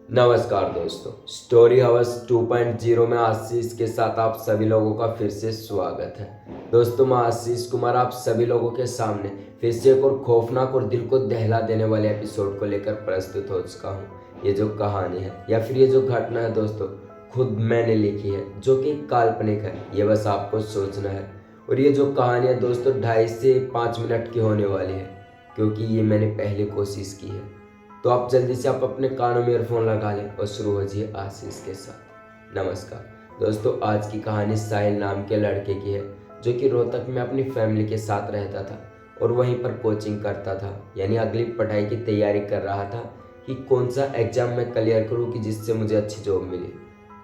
नमस्कार दोस्तों, story house 2.0 में आशीष के साथ आप सभी लोगों का फिर से स्वागत है। दोस्तों, मैं आशीष कुमार आप सभी लोगों के सामने फिर से एक और खौफनाक और दिल को दहला देने वाले एपिसोड को लेकर प्रस्तुत हो चुका हूँ। ये जो कहानी है या फिर ये जो घटना है दोस्तों, खुद मैंने लिखी है, जो कि काल्पनिक है। ये बस आपको सोचना है। और ये जो कहानी है दोस्तों 2.5 से 5 मिनट की होने वाली है, क्योंकि ये मैंने पहले कोशिश की है। तो आप जल्दी से आप अपने कानों में ईयरफोन लगा लें और शुरू हो जाइए आशीष के साथ। नमस्कार दोस्तों, आज की कहानी साहिल नाम के लड़के की है, जो कि रोहतक में अपनी फैमिली के साथ रहता था और वहीं पर कोचिंग करता था, यानी अगली पढ़ाई की तैयारी कर रहा था कि कौन सा एग्जाम मैं क्लियर करूँ कि जिससे मुझे अच्छी जॉब मिले।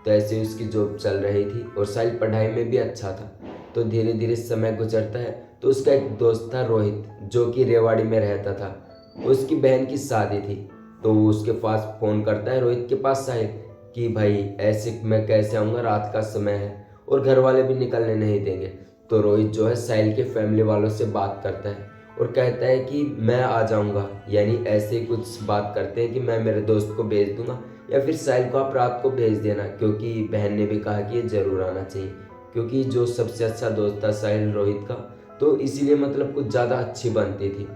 तो ऐसे ही उसकी जॉब चल रही थी और साहिल पढ़ाई में भी अच्छा था। तो धीरे धीरे समय गुजरता है तो उसका एक दोस्त था रोहित, जो कि रेवाड़ी में रहता था। उसकी बहन की शादी थी, तो वो उसके पास फ़ोन करता है रोहित के पास साहिल कि भाई ऐसे मैं कैसे आऊँगा, रात का समय है और घर वाले भी निकलने नहीं देंगे। तो रोहित जो है साहिल के फैमिली वालों से बात करता है और कहता है कि मैं आ जाऊँगा, यानी ऐसे ही कुछ बात करते हैं कि मैं मेरे दोस्त को भेज दूँगा या फिर साहिल को आप रात को भेज देना, क्योंकि बहन ने भी कहा कि ये ज़रूर आना चाहिए, क्योंकि जो सबसे अच्छा दोस्त था साहिल रोहित का, तो इसीलिए मतलब कुछ ज़्यादा अच्छी बनती थी।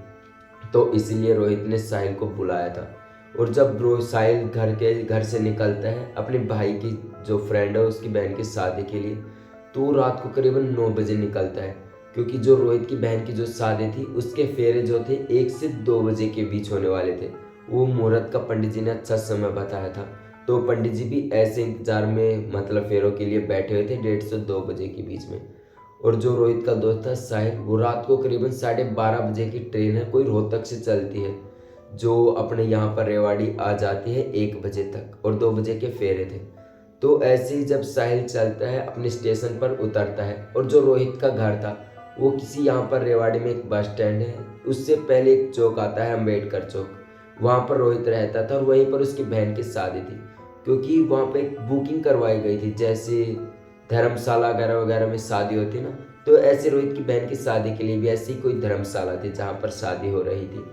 तो इसीलिए रोहित ने साहिल को बुलाया था। और जब साहिल घर से निकलता है अपने भाई की जो फ्रेंड है उसकी बहन की शादी के लिए, तो रात को करीबन 9 बजे निकलता है, क्योंकि जो रोहित की बहन की जो शादी थी उसके फेरे जो थे 1 से 2 बजे के बीच होने वाले थे। वो मुहूर्त का पंडित जी ने अच्छा समय बताया था। तो पंडित जी भी ऐसे इंतजार में मतलब फेरों के लिए बैठे हुए थे 1:30 से 2 बजे के बीच में। और जो रोहित का दोस्त था साहिल, वो रात को करीबन 12:30 बजे की ट्रेन है, कोई रोहतक से चलती है, जो अपने यहाँ पर रेवाड़ी आ जाती है 1 बजे तक, और 2 बजे के फेरे थे। तो ऐसे ही जब साहिल चलता है अपने स्टेशन पर उतरता है, और जो रोहित का घर था वो किसी यहाँ पर रेवाड़ी में एक बस स्टैंड है, उससे पहले एक चौक आता है अम्बेडकर चौक, वहाँ पर रोहित रहता था और वहीं पर उसकी बहन की शादी थी। क्योंकि वहाँ पे एक बुकिंग करवाई गई थी, जैसे धर्मशाला वगैरह वगैरह में शादी होती है ना, तो ऐसे रोहित की बहन की शादी के लिए भी ऐसी कोई धर्मशाला थी जहाँ पर शादी हो रही थी।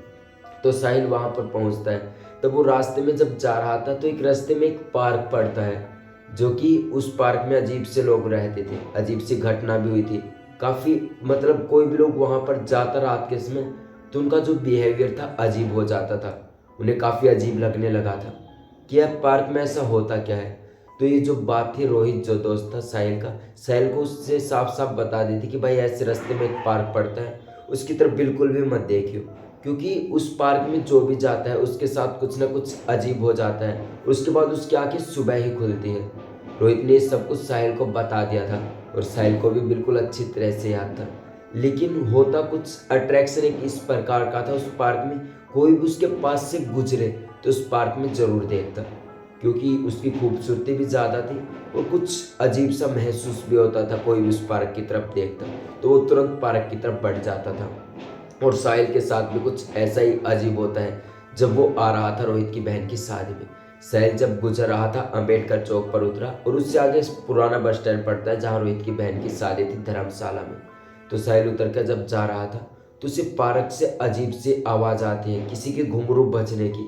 तो साहिल वहाँ पर पहुँचता है। तब वो रास्ते में जब जा रहा था तो एक रास्ते में एक पार्क पड़ता है, जो कि उस पार्क में अजीब से लोग रहते थे, अजीब सी घटना भी हुई थी काफ़ी। मतलब कोई भी लोग वहाँ पर जाता रात के समय तो उनका जो बिहेवियर था अजीब हो जाता था, उन्हें काफ़ी अजीब लगने लगा था कि यार पार्क में ऐसा होता क्या है। तो ये जो बात थी रोहित जो दोस्त था साहिल का, साहिल को उससे साफ साफ बता दी थी कि भाई ऐसे रास्ते में एक पार्क पड़ता है, उसकी तरफ बिल्कुल भी मत देखियो, क्योंकि उस पार्क में जो भी जाता है उसके साथ कुछ ना कुछ अजीब हो जाता है। उसके बाद उसकी आंखें सुबह ही खुलती है। रोहित ने सब कुछ साहिल को बता दिया था और साहिल को भी बिल्कुल अच्छी तरह से याद था। लेकिन होता कुछ अट्रैक्शन एक इस प्रकार का था उस पार्क में, कोई भी उसके पास से गुजरे तो उस पार्क में ज़रूर देखता, क्योंकि उसकी खूबसूरती भी ज़्यादा थी और कुछ अजीब सा महसूस भी होता था। कोई भी उस पार्क की तरफ देखता तो वो तुरंत पार्क की तरफ बढ़ जाता था। और साहिल के साथ भी कुछ ऐसा ही अजीब होता है जब वो आ रहा था रोहित की बहन की शादी में। साहिल जब गुजर रहा था अम्बेडकर चौक पर उतरा और उससे आगे पुराना बस स्टैंड पड़ता है जहाँ रोहित की बहन की शादी थी धर्मशाला में। तो साहिल उतर कर जब जा रहा था तो उसे पार्क से अजीब सी आवाज़ आती है किसी के घुंघरू बजने की।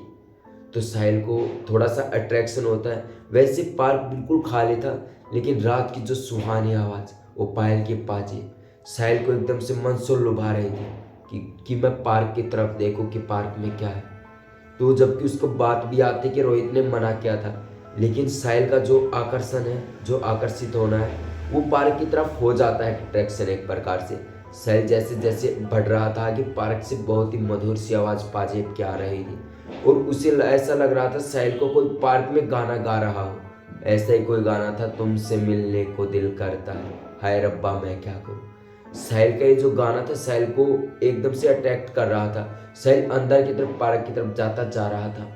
तो साहिल को थोड़ा सा अट्रैक्शन होता है। वैसे पार्क बिल्कुल खाली था, लेकिन रात की जो सुहानी आवाज़ वो पायल की बाजी साहिल को एकदम से मन से लुभा रही थी कि मैं पार्क की तरफ देखूं कि पार्क में क्या है। तो जबकि उसको बात भी आती कि रोहित ने मना किया था, लेकिन साहिल का जो आकर्षण है, जो आकर्षित होना है, वो पार्क की तरफ हो जाता है अट्रैक्शन एक प्रकार से। साहिल जैसे जैसे बढ़ रहा था कि पार्क से बहुत ही मधुर सी आवाज़ पाजेब की आ रही थी और उसे ऐसा लग रहा था साहिल को कोई पार्क में गाना गा रहा हो। ऐसा ही कोई गाना था, तुमसे मिलने को दिल करता है, हाय रब्बा मैं क्या करूं। साहिल का ये जो गाना था साहिल को एकदम से अट्रैक्ट कर रहा था। साहिल अंदर की तरफ पार्क की तरफ जाता जा रहा था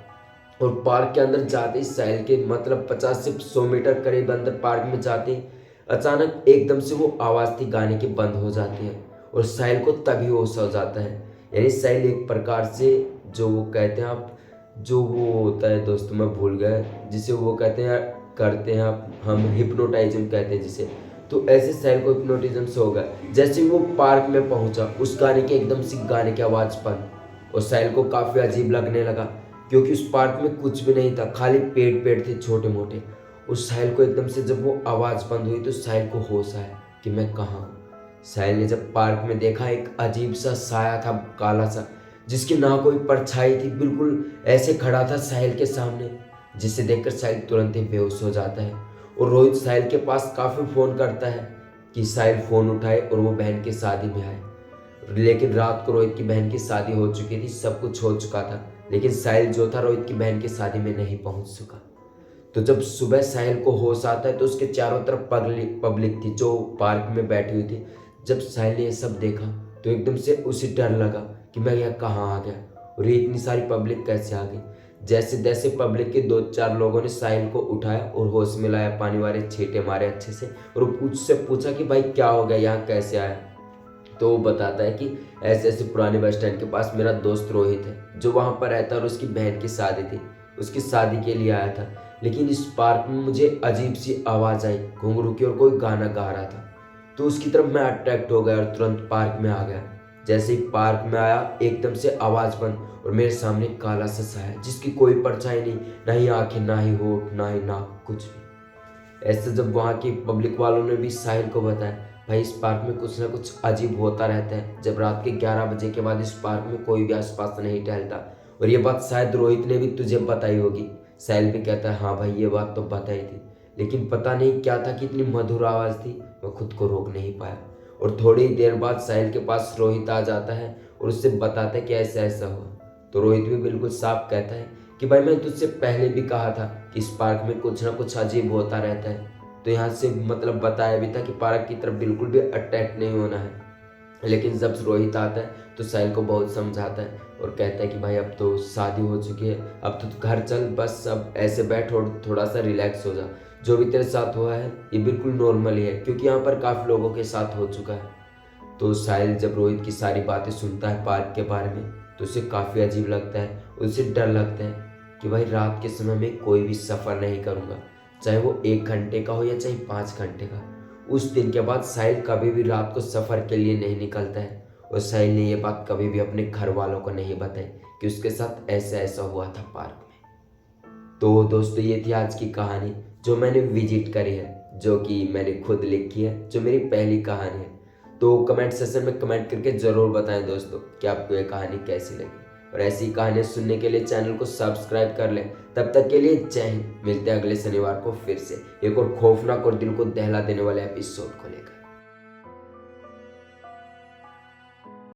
और पार्क के अंदर जाते ही साहिल के मतलब 50 से 100 मीटर करीब अंदर पार्क में जाते ही अचानक एकदम से वो आवाज़ थी गाने की बंद हो जाती है और साहिल को तभी होश हो जाता है। यानी साहिल एक प्रकार से जो वो कहते हैं आप, जो वो होता है दोस्तों मैं भूल गया जिसे वो कहते हैं करते हैं आप, हम हिप्नोटाइज्म कहते हैं जिसे। तो ऐसे साहिल को हिप्नोटिज्म से हो गया। जैसे ही वो पार्क में पहुंचा उस गाने की एकदम से गाने की आवाज़ बंद और साहिल को काफ़ी अजीब लगने लगा क्योंकि उस पार्क में कुछ भी नहीं था, खाली पेड़ पेड़ थे छोटे मोटे। उस साहिल को एकदम से जब वो आवाज़ बंद हुई तो साहिल को होश आया कि मैं कहाँ हूँ। साहिल ने जब पार्क में देखा, एक अजीब सा साया था, काला सा, जिसकी ना कोई परछाई थी, बिल्कुल ऐसे खड़ा था साहिल के सामने, जिसे देखकर साहिल तुरंत ही बेहोश हो जाता है। और रोहित साहिल के पास काफ़ी फ़ोन करता है कि साहिल फ़ोन उठाए और वो बहन की शादी में आए। लेकिन रात को रोहित की बहन की शादी हो चुकी थी, सब कुछ हो चुका था, लेकिन साहिल जो था रोहित की बहन की शादी में नहीं पहुंच सका। तो जब सुबह साहिल को होश आता है तो उसके चारों तरफ पब्लिक थी जो पार्क में बैठी हुई थी। जब साहिल ने ये सब देखा तो एकदम से उसे डर लगा कि मैं यहाँ कहाँ आ गया और ये इतनी सारी पब्लिक कैसे आ गई। जैसे जैसे पब्लिक के 2-4 लोगों ने साहिल को उठाया और होश में लाया, पानी वाले छींटे मारे अच्छे से, और उससे पूछा कि भाई क्या हो गया, यहाँ कैसे आया। तो वो बताता है कि ऐसे ऐसे पुराने बस स्टैंड के पास मेरा दोस्त रोहित है जो वहाँ पर रहता है और उसकी बहन की शादी थी, उसकी शादी के लिए आया था। लेकिन इस पार्क में मुझे अजीब सी आवाज़ आई, घुंघरू की, और कोई गाना गा रहा था। तो उसकी तरफ मैं अट्रैक्ट हो गया और तुरंत पार्क में आ गया। जैसे ही पार्क में आया एकदम से आवाज़ बंद और मेरे सामने काला सा साया, जिसकी कोई परछाई नहीं, ना ही आंखें, ना ही होठ, ना ही नाक, कुछ भी। ऐसे जब वहाँ की पब्लिक वालों ने भी साहिल को बताया, भाई इस पार्क में कुछ ना कुछ अजीब होता रहता है, जब रात के 11 बजे के बाद इस पार्क में कोई भी आसपास नहीं टहलता। और ये बात शायद रोहित ने भी तुझे बताई होगी। साहिल भी कहता है हाँ भाई ये बात तो बताई थी, लेकिन पता नहीं क्या था कि इतनी मधुर आवाज़ थी, मैं खुद को रोक नहीं पाया। और थोड़ी ही देर बाद साहिल के पास रोहित आ जाता है और उससे बताता है कि ऐसा ऐसा हुआ। तो रोहित भी बिल्कुल साफ कहता है कि भाई मैं तुझसे पहले भी कहा था कि इस पार्क में कुछ ना कुछ अजीब होता रहता है। तो यहाँ से मतलब बताया भी था कि पार्क की तरफ बिल्कुल भी अट्रैक्ट नहीं होना है। लेकिन जब रोहित आता है तो साहिल को बहुत समझाता है और कहता है कि भाई अब तो शादी हो चुकी है, अब तो घर चल, बस अब ऐसे बैठ और थोड़ा सा रिलैक्स हो जा। जो भी तेरे साथ हुआ है ये बिल्कुल नॉर्मल ही है, क्योंकि यहाँ पर काफ़ी लोगों के साथ हो चुका है। तो साहिल जब रोहित की सारी बातें सुनता है पार्क के बारे में तो उसे काफ़ी अजीब लगता है, उसे डर लगता है कि भाई रात के समय में कोई भी सफ़र नहीं करूँगा, चाहे वो 1 घंटे का हो या चाहे 5 घंटे का। उस दिन के बाद साहिल कभी भी रात को सफ़र के लिए नहीं निकलता है। और साहिल ने ये बात कभी भी अपने घर वालों को नहीं बताई कि उसके साथ ऐसा ऐसा हुआ था पार्क में। तो दोस्तों ये थी आज की कहानी जो मैंने विजिट करी है, जो कि मैंने खुद लिखी है, जो मेरी पहली कहानी है। तो कमेंट सेशन में कमेंट करके ज़रूर बताएं दोस्तों कि आपको ये कहानी कैसी लगी। और ऐसी कहानियाँ सुनने के लिए चैनल को सब्सक्राइब कर लें। तब तक के लिए जय हिंद। मिलते हैं अगले शनिवार को फिर से एक और खौफनाक और दिल को दहला देने वाले एपिसोड को लेकर।